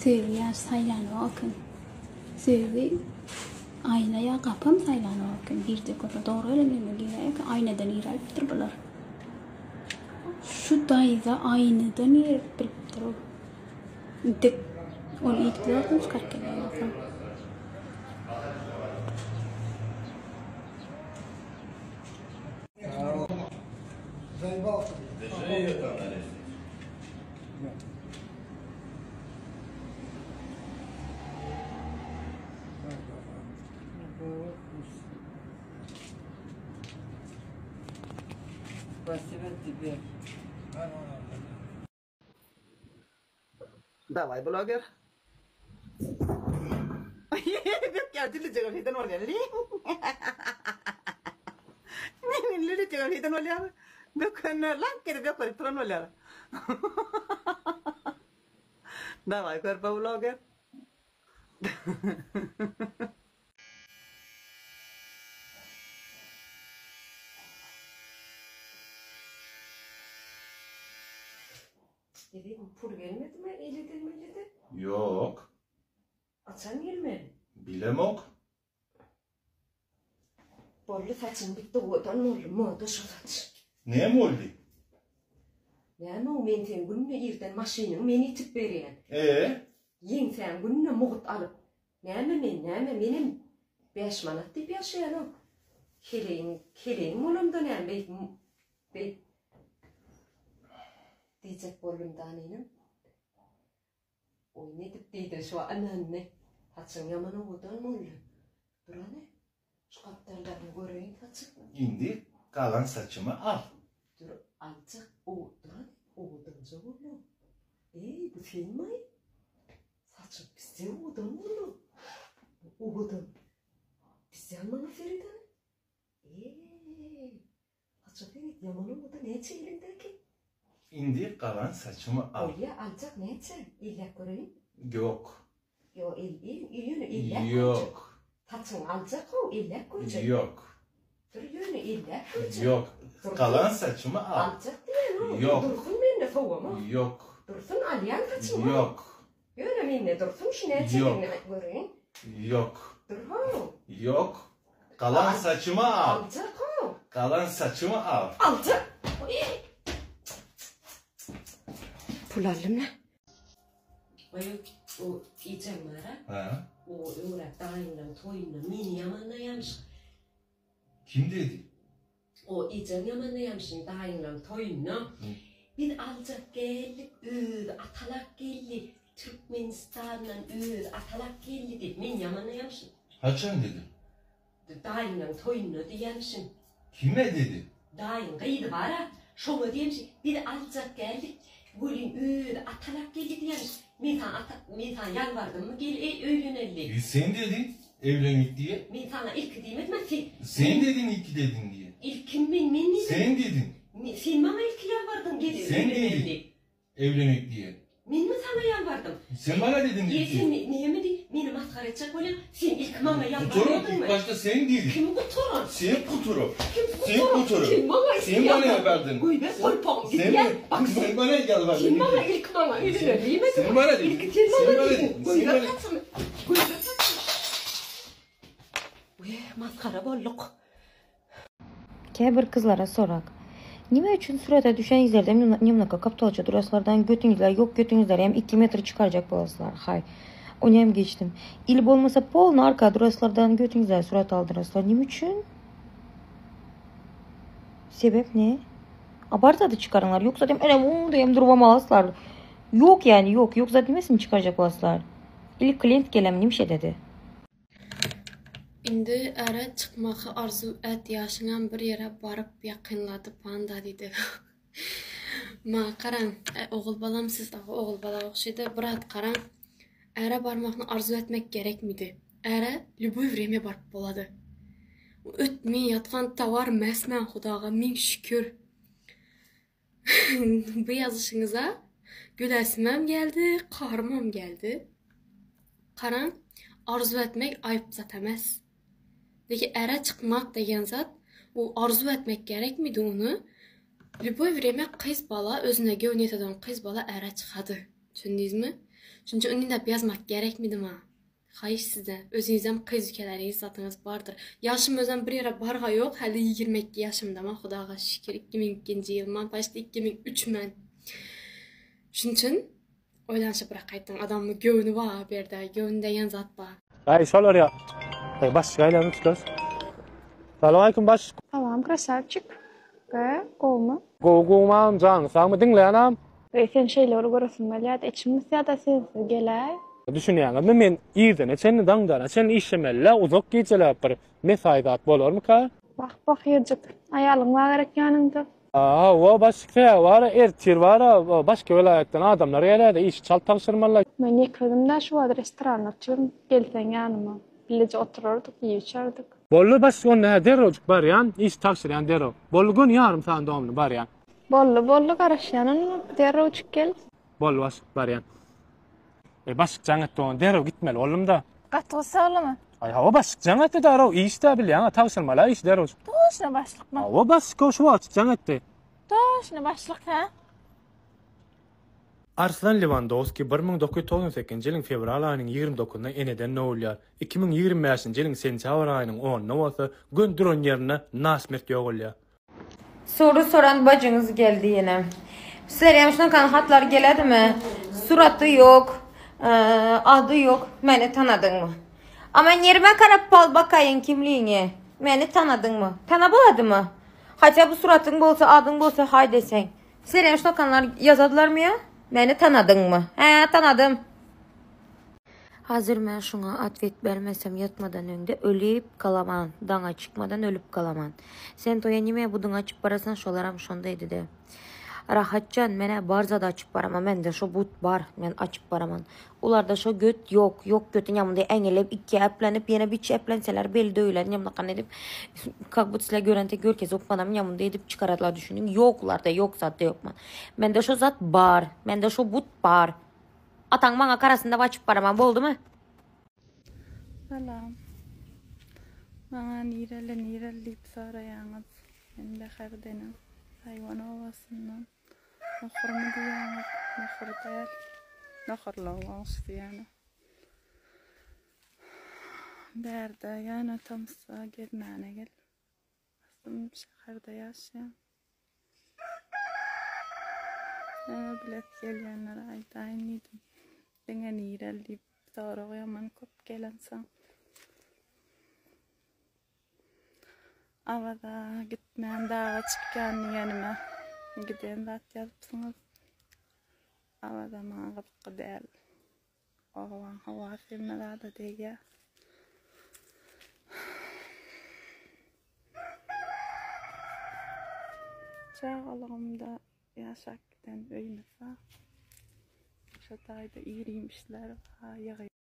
Sevgiye saylanıp akın. Sevgi aynaya kapım saylanıp akın. Bir de kadar doğru öğrenilme gerek. Aynadan iğrenip dururlar. Şu dayıda aynadan iğrenip durur. Dik. Onu iğrenip çıkarken yapalım. Спасибо тебе. Давай, блогер. क्या दिल्ली जगह हितन वाले ली नहीं दिल्ली जगह हितन वाले बेकन लांग के बेकर इतना वाले давай कर पा blogger Dedim pul gelmedi mi? İlledin mi illedin? Yok. Açan gelmedi. Bilemok. Bollu saçın bitti odan oldu mu? Duşu saç. Ne mi oldu? Yani o men sen gününü irden maşinin meni itip beriyen. Yen sen gününü muğut alıp. Näme menim 5 manat dip yaşayanım. Keleğin olamda näme bey. Diyecek bollumdan enim. Oy ne dip deydi şu ananne. Saçın yaman odan oldu. Durane. Şu kaptarlarını göreyim saçın. Şimdi kalan saçımı al. Dur azıcık odan oldu. Bu film mi? Saçın bizde odan oldu. Odan. Bizde almana Feriden. Saçın Ferit yaman odan ne çeyrindeki? Şimdi kalan saçımı al. Oya azıcık ne çeyr? İllek göreyim. Yok. Yo yönü illek Yok. Saçın azıcık o illek koyacak. Yok. Dur yönü illek koyacak. Yok. Kalan saçımı al. Azıcık değil o. Yok. Dursun minne soğuma. Yok. Dursun alyan saçın mı? Yok. Yönü minne dursun şu ne çeyrini göreyim. Yok. Dur ho. Yok. Kalan saçımı al. Azıcık o. Kalan saçımı al. Azıcık. Pul aldım ne? O içen var ha? O öğret dayınla toyunla mini yamanlayamış. Kim dedi? O içen yamanlayamışın dayınla toyunla. Bir alacak geldik, atalak geldi. Türkmenistan'dan atalak geldi deyip mini yamanlayamışın. Haçan dedi. Dayınla toyunla diyemişsin. Kime dedi? Dayın kıydı var ha. Şomu diyemişsin. Bir alacak geldik. Bugün atalak geldi diyemiş. Mintan yalvardım mı gel öğlenelli. Sen dedin evlendik diye. Mintana ilk demedim mi? Sen dedin iki dedin diye. İlk kim min Sen dedin. Sen bana ilk yalvardım gel Sen dedin evlendik diye. Min mi sana yalvardım? Sen bana dedin Ye ilk. sen niye mi di? Beni maskara edecek böyle. Sen ilk bana Kuturum yalvarmadın ilk mı? başta sen dedin. Kim kuturum? Sen kuturum. Kim Sen kuturum. Kim bana ilk Sen bana yalvardın. Uy ben kolpam Sen gidiyor. Bak sen bana yalvardın. kim bana ilk bana öyle değil mi? Sen bana dedin. İlk sen Sen bana bana dedin. dedin. Uy Sen ben bana- kaçım. Uy ben kaçım. Uy maskara bolluk. Bir kızlara sorak. Nime üçün surata düşen izlerde немного kaptalca duraslardan götünüzler yok götünüzler hem 2 metre çıkaracak boğazlar. Hay. Onu hem geçtim. İl olmasa polna arka duraslardan götünüzler surat aldıraslar. Nime üçün? Sebep ne? Abartadı çıkarınlar. Yoksa dem öyle hem durmam alaslar. Yok yani yok. Yoksa demesin çıkaracak boğazlar. İlk klient gelem nimşe dedi. Indi ara çıkmağı arzu et yaşanan bir yere barıp yakınladı panda dedi. Ma qaran oğul balam siz dağı oğul bala oxşaydı. Brat qaran ara barmaqni arzu etmek gerek miydi? Ara любой время barıp boladı. Ötmey yatqan tavar məsmən xudağa min şükür. Bu yazışınıza güləsiməm geldi, qahrımam geldi. Qaran arzu etmek ayıp zat emas. Peki ara çıkmak degen zat, o arzu etmek gerek miydi onu? Любой время kız bala özüne gövnet eden kız bala ara çıkadı. Düşündünüz mü? Şunca ünlü de yazmak gerekmidi mi? Hayır size. Özünüzden kız ülkeleri hissatınız vardır. Yaşım özüm bir yere barga yok. Hadi 22 yaşımda ma. Xudaga şükür 2002 yılman. Başta 2003 men. Şunçun oylanışı bırakaydım. Adamın gövünü var bir de. Gövünde yan zat var. Ay şolar ya. Ay baş gaylanı tutas. Selamünaleyküm baş. Tamam, krasavчик. Olma. Gogumam can. Sen mi dinleyenem? Sen şeyleri görürsün belki. İçimiz ya da sensiz gelay. Düşünýäňem men ýerden çenni daňdan çenni işlemelle uzak geçeler bir mesaidat bolarmy ka? Bak yercik. Ayalyň var gerek ýanynda. O başka var ertir var başka vilayetden adamlar gelýär iş çal taşyrmalar. Men ýekredimde şu restoranda açyrym. Gelsen ýanyma. Birleje oturardyk, ýyp içerdik. Bollu başka onda derojuk bar ýan iş taşyrýan dero. Bolgun ýarym saat dowamly bar ýan. Bollu garaşýanyň derrowçuk gel. Bollu baş bar ýan. Başka jaňat doň dero gitmeli oğlum da. Gatgy sağlama. Ay o başka jaňat dero iş de bilýän taşyrmalar iş derojuk. Toşna başlyk mı? O başka şu wagt jaňat. Toşna başlyk ha? Arslan Lewandowski 1998 ýylyň fevral aýynyň 29-nda eneden nowulýar. 2025-nji ýylyň sentyabr aýynyň 10-nda bolsa göndüren ýerine nasmet ýogulýar. Soru soran bacınız geldi yine. Sizler yamışdan kan hatlar geledi mi? Suratı yok, adı yok. Meni tanadın mı? Ama yerime karap bal bakayın kimliğine. Meni tanadın mı? Tanabaladı mı? Hatta bu suratın bolsa, adın bolsa hay desen. Sizler yamışdan kanlar yazadılar mı ya? Meni tanadın mı? He, tanıdım. Hazır men şuna atvet bermesem yatmadan önde ölüp kalaman. Daňa çıkmadan ölüp kalaman. Sen toya nime budun açıp barasan şolaram şondaydı de. Rahatcan mene barzada açıp barama. Mende şo but bar. Men açıp baraman. Ularda şo göt yok. Yok götün yamında engelep iki eplenip yine bir eplenseler belli öyle. Yamda kan edip kak butsla görente görkez opmanam yamında edip çıkaradılar düşünün. Yoklarda yok zaten yok man. Mende şo zat bar. Mende şo but bar. Ataň maňa karasynda açyp baraman boldumy? Salam. Bana nirelip soraýaňyz. Men Beherdeniň haýwan owasyndan. Nahurmy diýäňiz? Nahur däl. Nahurlaw ýany. Berde ýana tamsa gelmäne gel. Aslym şäherde ýaşaýan. Bilet gelýänler aýtaýyn idim. Deňe nirelip soraýaman köp gelensen. Avada gitmän dağa çykýan ýanyma. Giden zat ýazypsyňyz. Avada maňa gypky däl. Oňa hawa filmlerde diýär. Çağalygymda ýaşakdan öýmese. Şo taýda ýürüýmüşler, ýygy